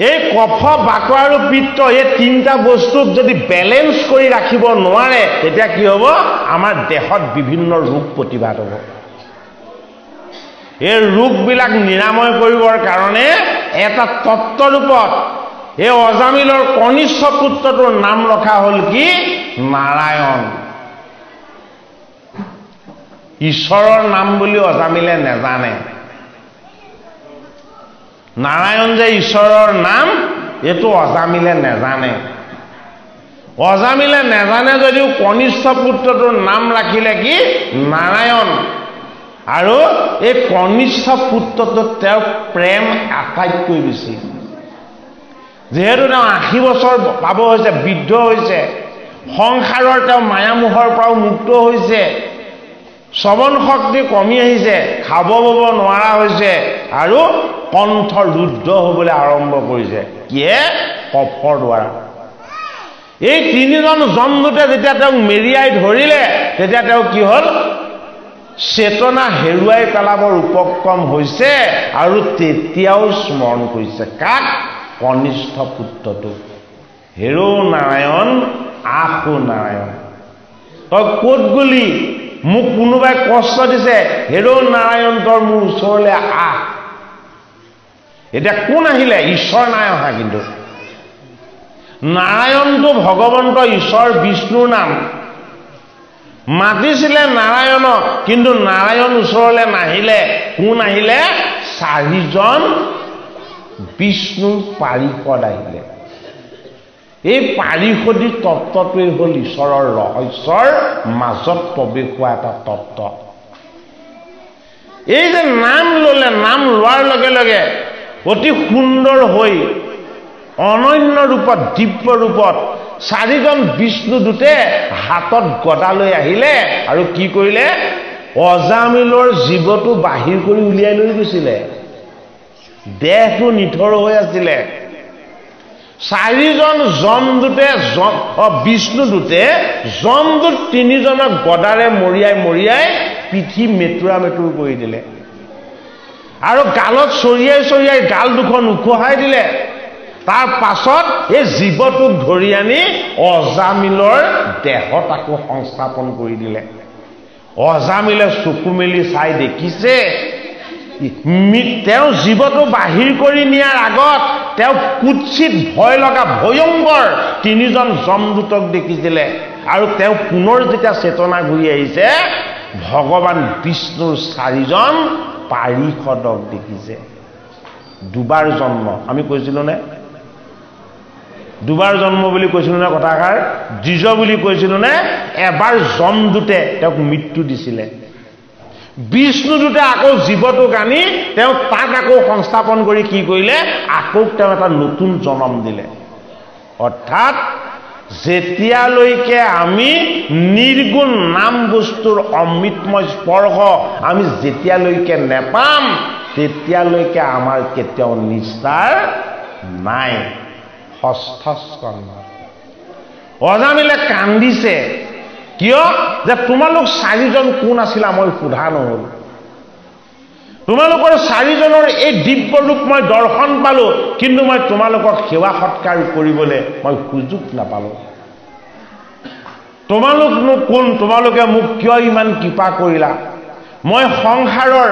এই কফ বাত আৰু পিত্ত এই 3টা বস্তুক যদি বেলেন্স কৰি ৰাখিব নোৱাৰে তেতিয়া কি হ'ব আমাৰ দেহত বিভিন্ন ৰোগ প্ৰতিবাদ হ'ব এই ৰোগবিলাক নিৰাময় কৰিবৰ কাৰণে এটা তত্ত্বৰূপত এই অজামিলৰ কনিষ্ঠ পুত্ৰটোৰ নাম ৰখা হ'ল কি নাৰায়ণ ঈশ্বৰৰ নাম বুলি অজামিলে নেজানে নাৰায়ণ যে ঈশ্বৰৰ নাম এইটো অজামিলে নেজানে অজামিলে নেজানে যদিও কনিষ্ঠ পুত্ৰটোৰ নাম ৰাখিলে কি নাৰায়ণ আৰু এই কনিষ্ঠ পুত্ৰটোত তেওঁৰ প্ৰেম আটাইতকৈ বেছি যেহেতু তেওঁ 80 বছৰ পাব হৈছে বৃদ্ধ হৈছে সংসাৰৰ তেওঁ মায়ামোহৰ পৰাও মুক্ত হৈছে শ্ৰৱণ শক্তি কমি আহিছে খাব বব নোৱাৰা হৈছে আৰু কণ্ঠ ৰুদ্ধ হ'বলৈ আৰম্ভ কৰিছে কিয়ে কফৰ দ্বাৰা এই 3জন যমদূতে যেতিয়া তেওঁক মেৰিয়াই ধৰিলে তেতিয়া তেওঁ কি হ'ল চেতনা হেৰুৱাই পেলাবৰ উপক্ৰম হৈছে আৰু তেতিয়াও স্মৰণ কৰিছে কাক কনিষ্ঠ পুত্ৰটো হেৰো নাৰায়ণ আহো নাৰায়ণ তই ক'ত গলি মোক কোনোবাই কষ্ট দিছে হেৰো নাৰায়ণ তই মোৰ ওচৰলৈ আহ এতিয়া কোন আহিলে ঈশ্বৰ নাই অহা কিন্তু নাৰায়ণটো ভগৱন্ত ঈশ্বৰ বিষ্ণুৰ নাম মাতিছিলে নাৰায়ণক কিন্তু নাৰায়ণ ওচৰলৈ নাহিলে কোন আহিলে 4জন বিষ্ণুৰ পাৰিষদ আহিলে এই পাৰিষদী তত্ত্বটোৱে হ'ল ঈশ্বৰৰ ৰহস্যৰ মাজত প্ৰৱেশ হোৱা এটা তত্ত্ব এই যে নাম ল'লে নাম লোৱাৰ লগে লগে অতি সুন্দৰ হৈ অনন্য ৰূপত দিব্য ৰূপত 4জন বিষ্ণুদূতে হাতত গদা লৈ আহিলে আৰু কি কৰিলে অজামিলৰ জীৱটো বাহিৰ কৰি উলিয়াই লৈ গৈছিলে দেহটো নিথৰ হৈ আছিলে 4জন যমদূতে বিষ্ণুদূতে যমদূত 3জনক গদাৰে মৰিয়াই পিঠি মেতুৰা মেতুৰ কৰি দিলে আৰু গালত চৰিয়াই গাল দুখন উখহাই দিলে। তাৰ পাছত এই জীৱটোক ধৰি আনি অজামিলৰ দেহত আকৌ সংস্থাপন কৰি দিলে। অজামিলে চকু মেলি চাই দেখিছে তেওঁ জীৱটো বাহিৰ কৰি নিয়াৰ আগত তেওঁ কুৎসিত ভয় লগা ভয়ংকৰ 3জন যমদূতক দেখিছিলে আৰু তেওঁ পুনৰ যেতিয়া চেতনা ঘূৰি আহিছে ভগৱান বিষ্ণুৰ 4জন পাৰিষদক দেখিছে। দুবাৰ জন্ম আমি কৈছিলো নে? দুবাৰ জন্ম বুলি কৈছিলো নে? কথাষাৰ দ্বিজ বুলি কৈছিলো নে? এবাৰ যমদূতে তেওঁক মৃত্যু দিছিলে। বিষ্ণুদূতে আকৌ জীৱটোক আনি তেওঁ তাক আকৌ সংস্থাপন কৰি কি কৰিলে? আকৌ তেওঁ এটা নতুন জন্ম দিলে। অৰ্থাৎ যেতিয়ালৈকে আমি নিৰ্গুণ নাম বস্তুৰ অমৃতময় স্পৰ্শ আমি যেতিয়ালৈকে নেপাম তেতিয়ালৈকে আমাৰ কেতিয়াও নিস্তাৰ নাই। 6ষ্ঠ স্কন্ধ। অজামিলে কান্দিছে কিয়? যে তোমালোক 4জন কোন আছিলা মই সোধা নহল। তোমালোকৰ 4জনৰ এই দিব্য ৰূপ মই দৰ্শন পালো কিন্তু মই তোমালোকক সেৱা সৎকাৰ কৰিবলৈ মই সুযোগ নাপালো। তোমালোকনো কোন? তোমালোকে মোক কিয় ইমান কৃপা কৰিলা? মই সংসাৰৰ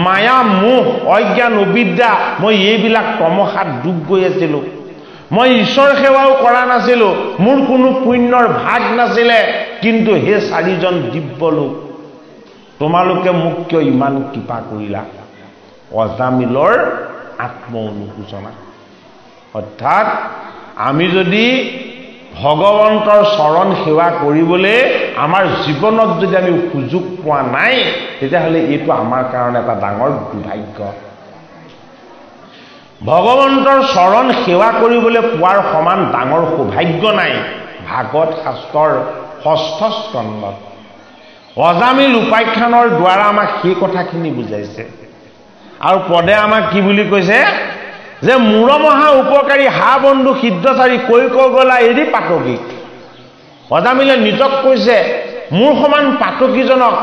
মায়া মোহ অজ্ঞান অবিদ্যা মই এইবিলাক তমসাত ডুব গৈ আছিলো। মই ঈশ্বৰ সেৱাও কৰা নাছিলো, মোৰ কোনো পুণ্যৰ ভাগ নাছিলে। কিন্তু হে 4জন দিব্য লোক তোমালোকে মোক কিয় ইমান কৃপা কৰিলা? অজামিলৰ আত্ম অনুশোচনা। অৰ্থাৎ আমি যদি ভগৱন্তৰ চৰণ সেৱা কৰিবলৈ আমাৰ জীৱনত যদি আমি সুযোগ পোৱা নাই তেতিয়াহ'লে এইটো আমাৰ কাৰণে এটা ডাঙৰ দুৰ্ভাগ্য। ভগৱন্তৰ চৰণ সেৱা কৰিবলৈ পোৱাৰ সমান ডাঙৰ সৌভাগ্য নাই। ভাগৱত শাস্ত্ৰৰ 6ষ্ঠ স্কন্ধত অজামিল উপাখ্যানৰ দ্বাৰা আমাক সেই কথাখিনি বুজাইছে আৰু পদে আমাক কি বুলি কৈছে? যে মূৰ মহা উপকাৰী হা বন্ধু সিদ্ধচাৰী কৈ গলা এৰি পাতকী। অজামিলে নিজক কৈছে মোৰ সমান পাতকীজনক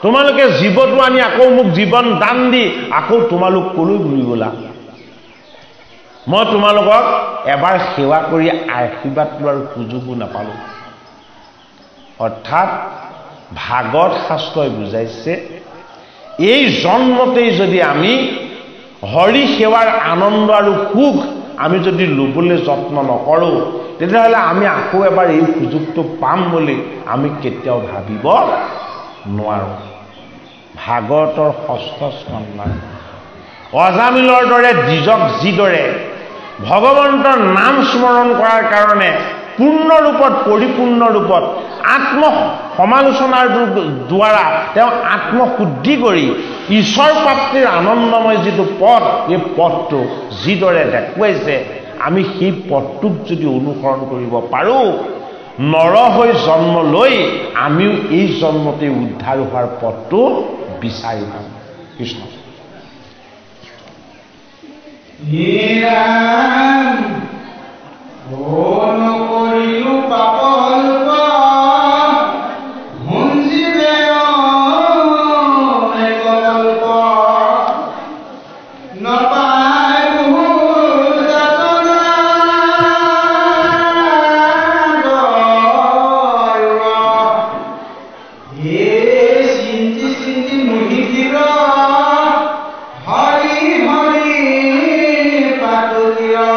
তোমালোকে জীৱটো আনি আকৌ মোক জীৱন দান দি আকৌ তোমালোক কলৈ ঘূৰি গলা? মই তোমালোকক এবাৰ সেৱা কৰি আশীৰ্বাদ লোৱাৰ সুযোগো নাপালো। অৰ্থাৎ ভাগৱত শাস্ত্ৰই বুজাইছে এই জন্মতেই যদি আমি হৰি সেৱাৰ আনন্দ আৰু সুখ আমি যদি ল'বলৈ যত্ন নকৰোঁ তেতিয়াহ'লে আমি আকৌ এবাৰ এই সুযোগটো পাম বুলি আমি কেতিয়াও ভাবিব নোৱাৰোঁ। ভাগৱতৰ 6ষ্ঠ স্কন্ধ। অজামিলৰ দৰে দ্বিজক যিদৰে ভগৱন্তৰ নাম স্মৰণ কৰাৰ কাৰণে পূৰ্ণৰূপত পৰিপূৰ্ণ ৰূপত আত্ম সমালোচনাৰ দ্বাৰা তেওঁ আত্মশুদ্ধি কৰি ঈশ্বৰ প্ৰাপ্তিৰ আনন্দময় যিটো পথ এই পথটো যিদৰে দেখুৱাইছে আমি সেই পথটোক যদি অনুসৰণ কৰিব পাৰোঁ নৰ হৈ জন্ম লৈ আমিও এই জন্মতে উদ্ধাৰ হোৱাৰ পথটো বিচাৰি পাম। কৃষ্ণ Hare Hare Patya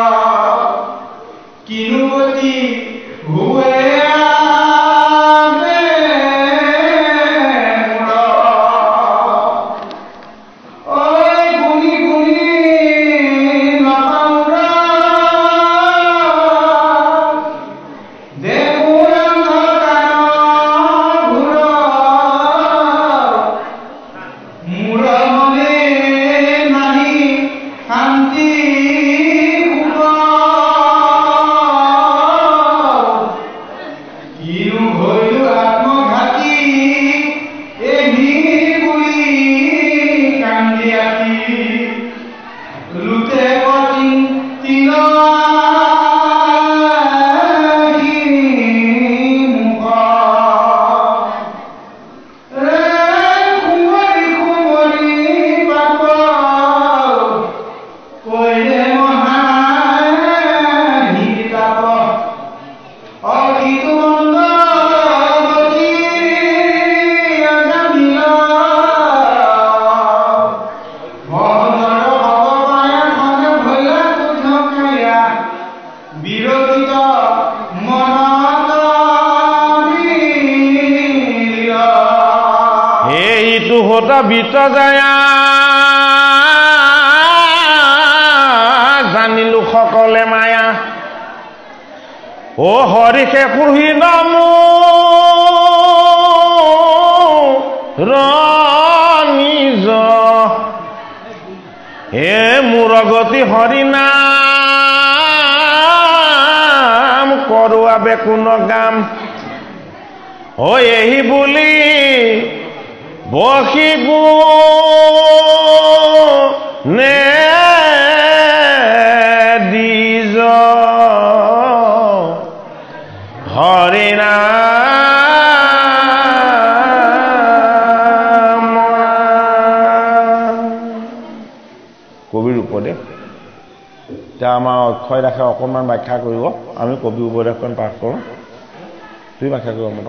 ভূত বিত যায় জানিলো সকলে মায়া ও হৰিকে পুহি নামো নিজ হে মোৰ গতি হৰিনাম কৰোৱাবে কোন গাম ও এই বুলি বসি গো নে দিজ হৰিনাম কবিৰ উপদেশ এতিয়া আমাৰ অক্ষয় দাসে অকণমান ব্যাখ্যা কৰিব আমি কবিৰ উপদেশখন পাঠ কৰোঁ তুই ব্যাখ্যা কৰিব মই